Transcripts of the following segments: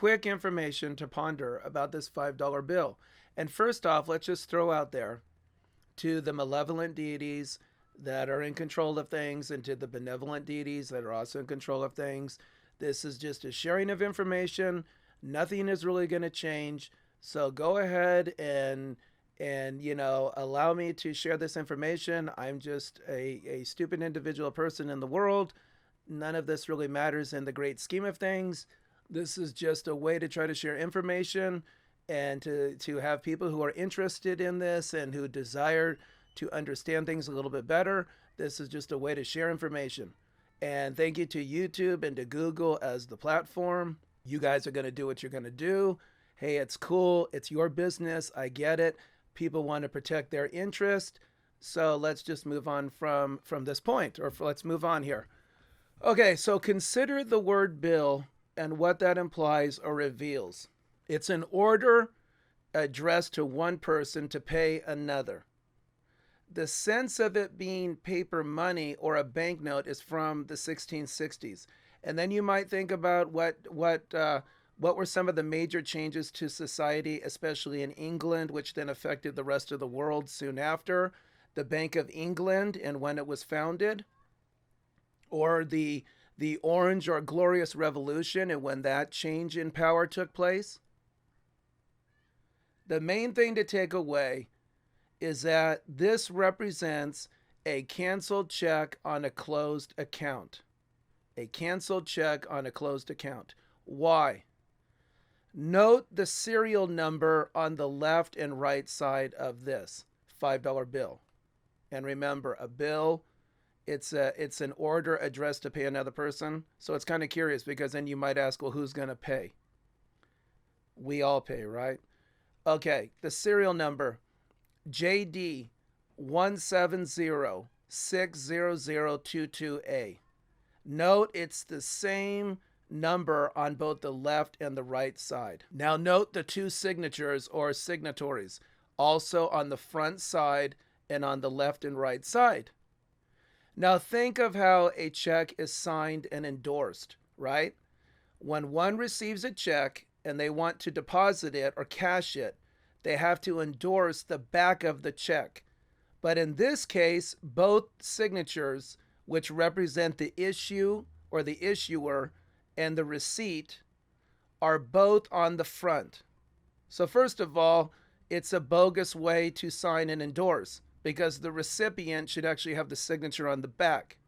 quick information to ponder about this $5 bill. And first off, let's just throw out there to the malevolent deities that are in control of things and to the benevolent deities that are also in control of things. This is just a sharing of information. Nothing is really going to change. So go ahead and allow me to share this information. I'm just a stupid individual person in the world. None of this really matters in the great scheme of things. This is just a way to try to share information and to have people who are interested in this and who desire to understand things a little bit better. This is just a way to share information. And thank you to YouTube and to Google as the platform. You guys are going to do what you're going to do. Hey, it's cool. It's your business. I get it. People want to protect their interest. So let's just move on from this point, or let's move on here. Okay, so consider the word bill and what that implies or reveals. It's an order addressed to one person to pay another. The sense of it being paper money or a banknote is from the 1660s. And then you might think about what were some of the major changes to society, especially in England, which then affected the rest of the world soon after. The Bank of England and when it was founded, or the Orange or Glorious Revolution and when that change in power took place. The main thing to take away is that this represents a canceled check on a closed account. A canceled check on a closed account. Why? Note the serial number on the left and right side of this $5 bill. And remember, a bill, it's an order addressed to pay another person. So it's kind of curious because then you might ask, well, who's going to pay? We all pay, right? Okay, the serial number, JD 170-60022A. Note it's the same number on both the left and the right side. Now note the two signatures or signatories, also on the front side and on the left and right side. Now think of how a check is signed and endorsed, right? When one receives a check and they want to deposit it or cash it, they have to endorse the back of the check. But in this case, both signatures, which represent the issue or the issuer and the receipt, are both on the front. So first of all, it's a bogus way to sign and endorse because the recipient should actually have the signature on the back.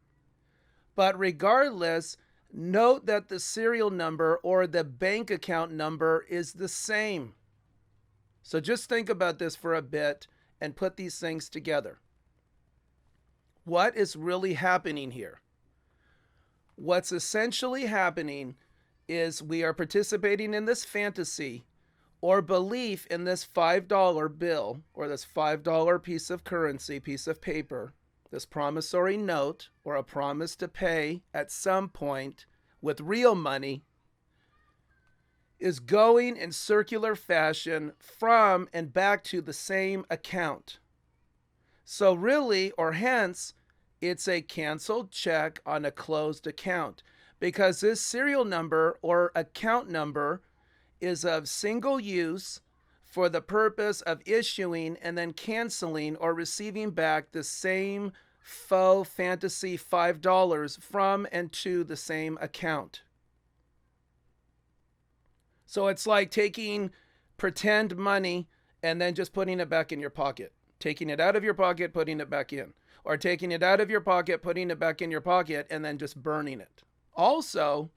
But regardless, note that the serial number or the bank account number is the same. So just think about this for a bit and put these things together. What is really happening here? What's essentially happening is we are participating in this fantasy or belief in this $5 bill or this $5 piece of currency, piece of paper, this promissory note or a promise to pay at some point with real money, is going in circular fashion from and back to the same account. So really, or hence, it's a canceled check on a closed account because this serial number or account number is of single use for the purpose of issuing and then canceling or receiving back the same faux fantasy $5 from and to the same account. So it's like taking pretend money and then just putting it back in your pocket. Taking it out of your pocket, putting it back in. Or taking it out of your pocket, putting it back in your pocket, and then just burning it. Also,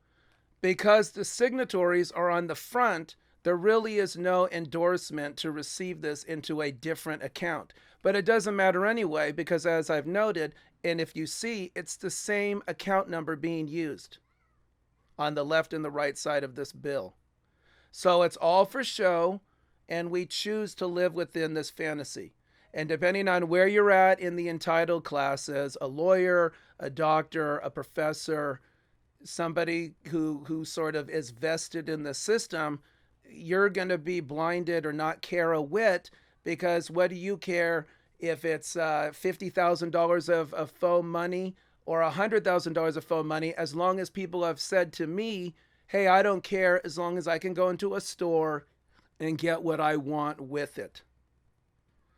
because the signatories are on the front, there really is no endorsement to receive this into a different account. But it doesn't matter anyway, because as I've noted, and if you see, it's the same account number being used on the left and the right side of this bill. So it's all for show, and we choose to live within this fantasy. And depending on where you're at in the entitled classes, a lawyer, a doctor, a professor, somebody who sort of is vested in the system, you're going to be blinded or not care a whit because what do you care if it's $50,000 of faux money or $100,000 of faux money as long as people have said to me, hey, I don't care as long as I can go into a store and get what I want with it.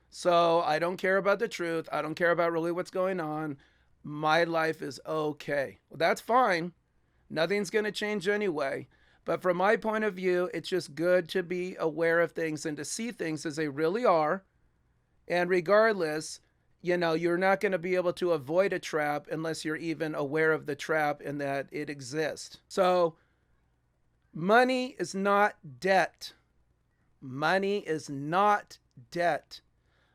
So I don't care about the truth. I don't care about really what's going on. My life is okay. Well, that's fine. Nothing's going to change anyway. But from my point of view, it's just good to be aware of things and to see things as they really are. And regardless, you're not going to be able to avoid a trap unless you're even aware of the trap and that it exists. So, money is not debt. Money is not debt.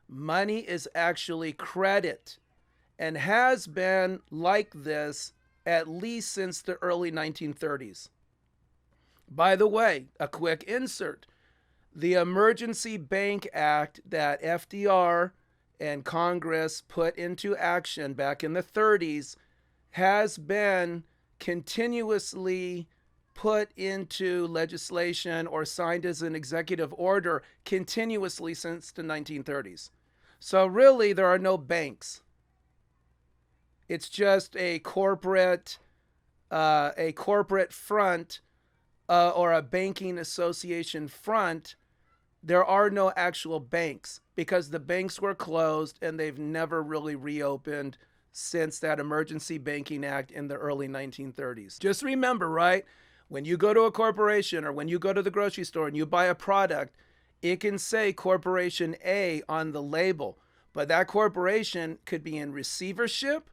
Money is actually credit and has been like this at least since the early 1930s. By the way, a quick insert. The Emergency Bank Act that FDR and Congress put into action back in the 30s has been continuously put into legislation or signed as an executive order continuously since the 1930s. So really, there are no banks. It's just a corporate front or a banking association front. There are no actual banks because the banks were closed and they've never really reopened since that Emergency Banking Act in the early 1930s. Just remember, right? When you go to a corporation or when you go to the grocery store and you buy a product, it can say Corporation A on the label, but that corporation could be in receivership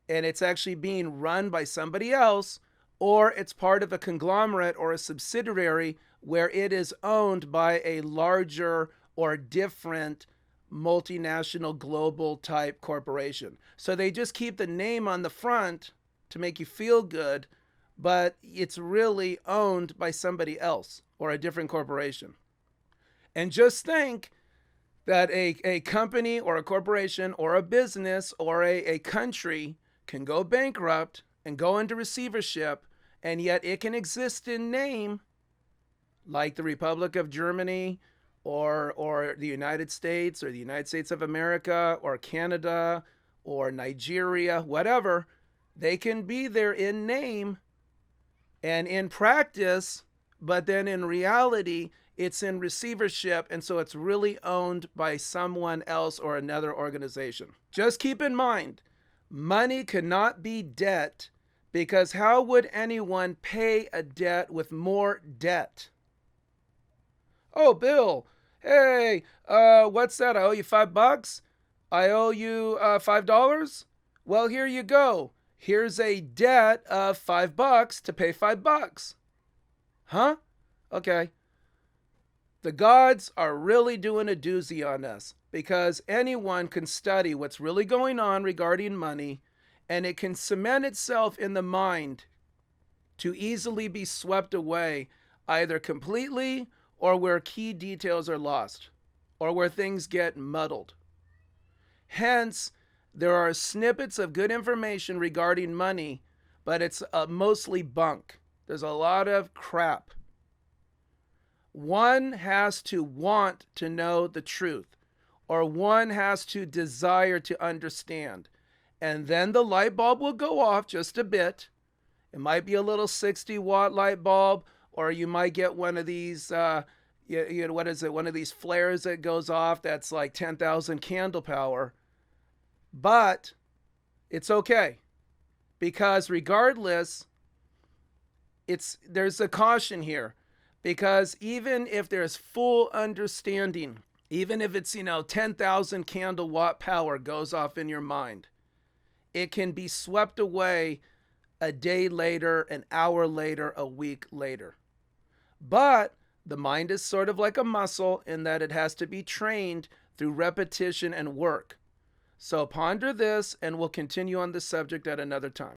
and it's actually being run by somebody else, or it's part of a conglomerate or a subsidiary where it is owned by a larger or different multinational global type corporation. So they just keep the name on the front to make you feel good, but it's really owned by somebody else or a different corporation. And just think that a company or a corporation or a business or a country can go bankrupt and go into receivership, and yet it can exist in name, like the Republic of Germany or the United States or the United States of America or Canada or Nigeria, whatever. They can be there in name and in practice, but then in reality, it's in receivership, and so it's really owned by someone else or another organization. Just keep in mind, money cannot be debt, because how would anyone pay a debt with more debt? Oh, Bill, hey, what's that? I owe you $5? I owe you $5? Well, here you go. Here's a debt of $5 to pay $5. Huh? Okay. The gods are really doing a doozy on us because anyone can study what's really going on regarding money, and it can cement itself in the mind to easily be swept away, either completely or where key details are lost or where things get muddled. Hence, there are snippets of good information regarding money, but it's mostly bunk. There's a lot of crap. One has to want to know the truth, or one has to desire to understand. And then the light bulb will go off just a bit. It might be a little 60-watt light bulb, or you might get one of these, what is it? One of these flares that goes off that's like 10,000 candle power. But it's okay, because regardless, there's a caution here. Because even if there's full understanding, even if it's, 10,000 candle watt power goes off in your mind, it can be swept away a day later, an hour later, a week later. But the mind is sort of like a muscle in that it has to be trained through repetition and work. So ponder this, and we'll continue on this subject at another time.